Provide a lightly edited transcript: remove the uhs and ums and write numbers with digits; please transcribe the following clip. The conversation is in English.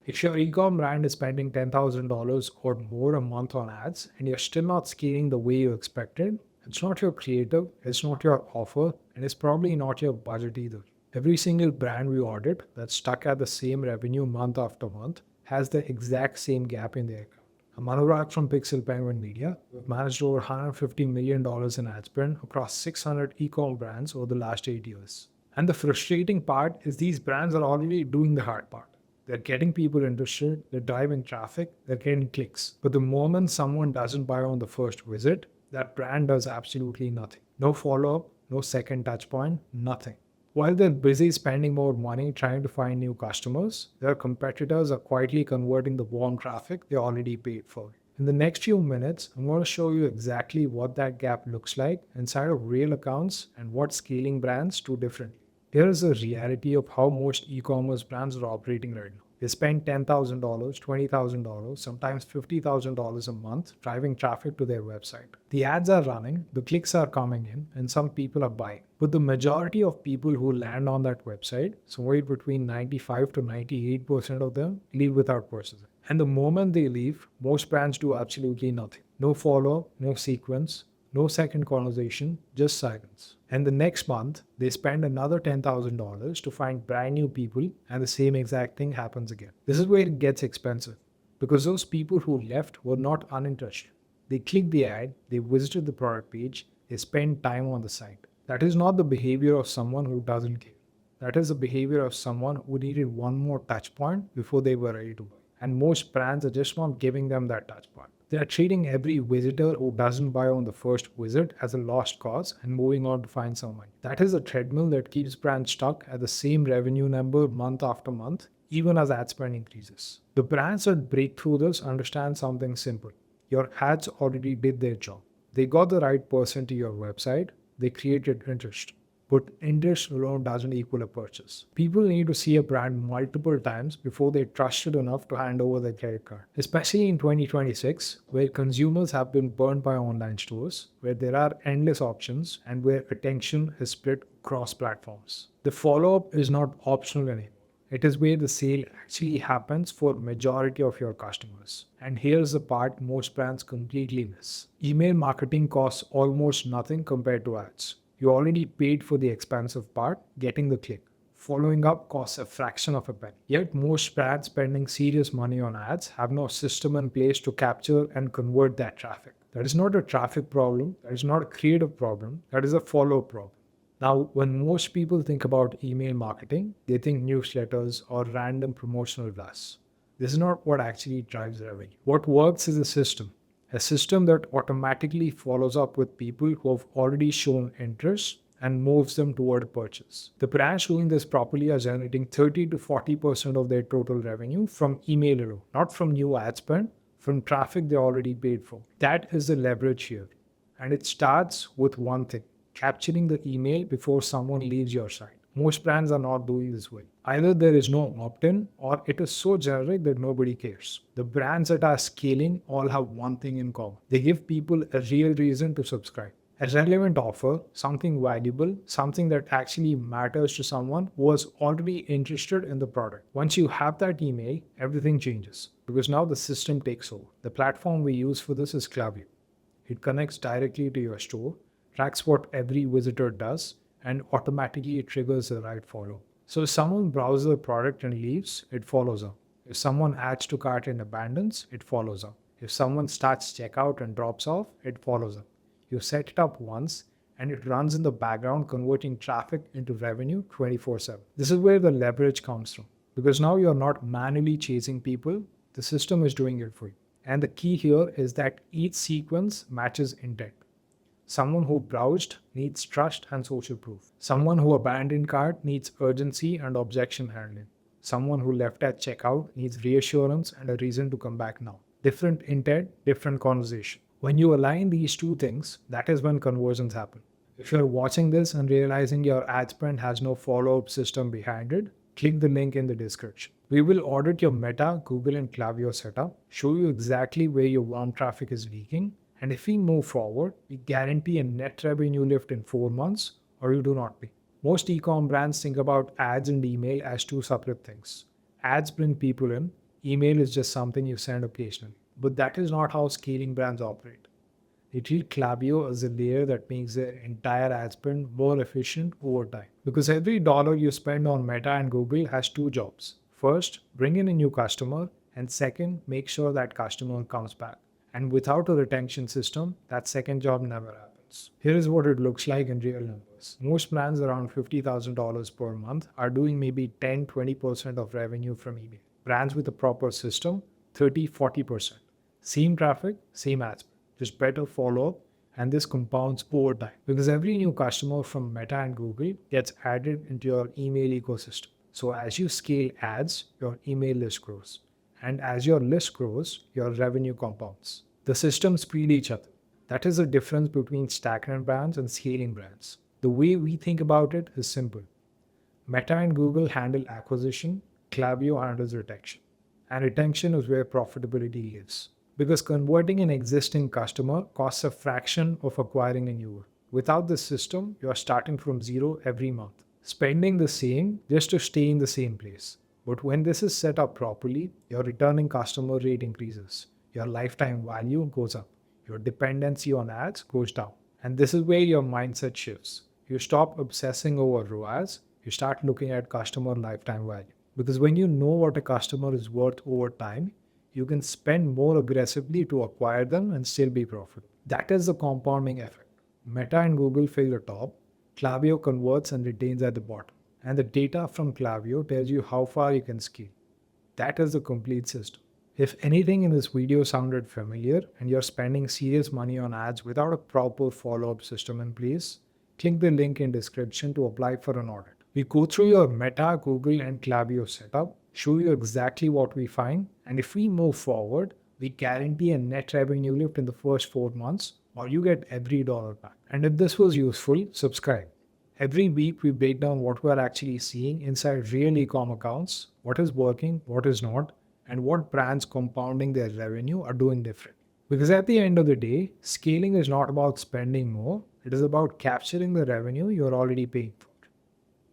If your ecom brand is spending $10,000 or more a month on ads and you're still not scaling the way you expected, it's not your creative, it's not your offer, and it's probably not your budget either. Every single brand we audit that's stuck at the same revenue month after month has the exact same gap in their account. I'm Anurag from Pixel Penguin Media. We've managed over $150 million in ad spend across 600 e-com brands over the last 8 years. And the frustrating part is these brands are already doing the hard part. They're getting people interested, they're driving traffic, they're getting clicks. But the moment someone doesn't buy on the first visit, that brand does absolutely nothing. No follow up, no second touch point, nothing. While they're busy spending more money trying to find new customers, their competitors are quietly converting the warm traffic they already paid for. In the next few minutes, I'm going to show you exactly what that gap looks like inside of real accounts and what scaling brands do differently. Here is the reality of how most e-commerce brands are operating right now. They spend $10,000, $20,000, sometimes $50,000 a month driving traffic to their website. The ads are running, the clicks are coming in, and some people are buying. But the majority of people who land on that website, somewhere between 95 to 98% of them, leave without purchasing. And the moment they leave, most brands do absolutely nothing. No follow-up, no sequence, no second conversation, just silence. And the next month, they spend another $10,000 to find brand new people, and the same exact thing happens again. This is where it gets expensive because those people who left were not uninterested. They clicked the ad, they visited the product page, they spent time on the site. That is not the behavior of someone who doesn't care. That is the behavior of someone who needed one more touch point before they were ready to buy. And most brands are just not giving them that touch point. They are treating every visitor who doesn't buy on the first visit as a lost cause and moving on to find someone. That is a treadmill that keeps brands stuck at the same revenue number month after month, even as ad spend increases. The brands that break through this understand something simple. Your ads already did their job. They got the right person to your website, they created interest. But interest alone doesn't equal a purchase. People need to see a brand multiple times before they trust it enough to hand over their credit card. Especially in 2026, where consumers have been burned by online stores, where there are endless options, and where attention is split across platforms. The follow-up is not optional anymore. It is where the sale actually happens for majority of your customers. And here's the part most brands completely miss. Email marketing costs almost nothing compared to ads. You already paid for the expensive part, getting the click. Following up costs a fraction of a penny. Yet most brands spending serious money on ads have no system in place to capture and convert that traffic. That is not a traffic problem, that is not a creative problem, that is a follow-up problem. Now, when most people think about email marketing, they think newsletters or random promotional blasts. This is not what actually drives revenue. What works is a system that automatically follows up with people who have already shown interest and moves them toward a purchase. The brands doing this properly are generating 30 to 40% of their total revenue from email alone, not from new ad spend, from traffic they already paid for. That is the leverage here. And it starts with one thing: capturing the email before someone leaves your site. Most brands are not doing this well. Either there is no opt-in or it is so generic that nobody cares. The brands that are scaling all have one thing in common. They give people a real reason to subscribe. A relevant offer, something valuable, something that actually matters to someone who was already interested in the product. Once you have that email, everything changes because now the system takes over. The platform we use for this is Klaviyo. It connects directly to your store, tracks what every visitor does, and automatically it triggers the right follow. So if someone browses the product and leaves, it follows up. If someone adds to cart and abandons, it follows up. If someone starts checkout and drops off, it follows up. You set it up once and it runs in the background, converting traffic into revenue 24/7. This is where the leverage comes from because now you're not manually chasing people, the system is doing it for you. And the key here is that each sequence matches intent. Someone who browsed needs trust and social proof. Someone who abandoned cart needs urgency and objection handling. Someone who left at checkout needs reassurance and a reason to come back now. Different intent, different conversation. When you align these two things, that is when conversions happen. If you're watching this and realizing your ad spend has no follow-up system behind it, click the link in the description. We will audit your Meta, Google, and Klaviyo setup, show you exactly where your warm traffic is leaking, and if we move forward, we guarantee a net revenue lift in 4 months, or you do not pay. Most e-com brands think about ads and email as two separate things. Ads bring people in, Email is just something you send occasionally. But that is not how scaling brands operate. They treat Klaviyo as a layer that makes their entire ad spend more efficient over time. Because every dollar you spend on Meta and Google has two jobs. First, bring in a new customer, and second, make sure that customer comes back. And without a retention system, that second job never happens. Here is what it looks like in real numbers. Most brands around $50,000 per month are doing maybe 10-20% of revenue from email. Brands with a proper system, 30-40%. Same traffic, same ad spend, just better follow up, and this compounds over time because every new customer from Meta and Google gets added into your email ecosystem. So as you scale ads, your email list grows. And as your list grows, your revenue compounds. The systems feed each other. That is the difference between stagnant brands and scaling brands. The way we think about it is simple. Meta and Google handle acquisition, Klaviyo handles retention. And retention is where profitability lives. Because converting an existing customer costs a fraction of acquiring a new one. Without this system, you're starting from zero every month, spending the same just to stay in the same place. But when this is set up properly, your returning customer rate increases, your lifetime value goes up, your dependency on ads goes down. And this is where your mindset shifts. You stop obsessing over ROAS, you start looking at customer lifetime value. Because when you know what a customer is worth over time, you can spend more aggressively to acquire them and still be profitable. That is the compounding effect. Meta and Google fill the top, Klaviyo converts and retains at the bottom. And the data from Klaviyo tells you how far you can scale. That is the complete system. If anything in this video sounded familiar and you're spending serious money on ads without a proper follow-up system in place, click the link in description to apply for an audit. We go through your Meta, Google, and Klaviyo setup, show you exactly what we find, and if we move forward, we guarantee a net revenue lift in the first 4 months, or you get every dollar back. And if this was useful, subscribe. Every week, we break down what we're actually seeing inside real ecom accounts, what is working, what is not, and what brands compounding their revenue are doing different. Because at the end of the day, scaling is not about spending more, it is about capturing the revenue you're already paying for.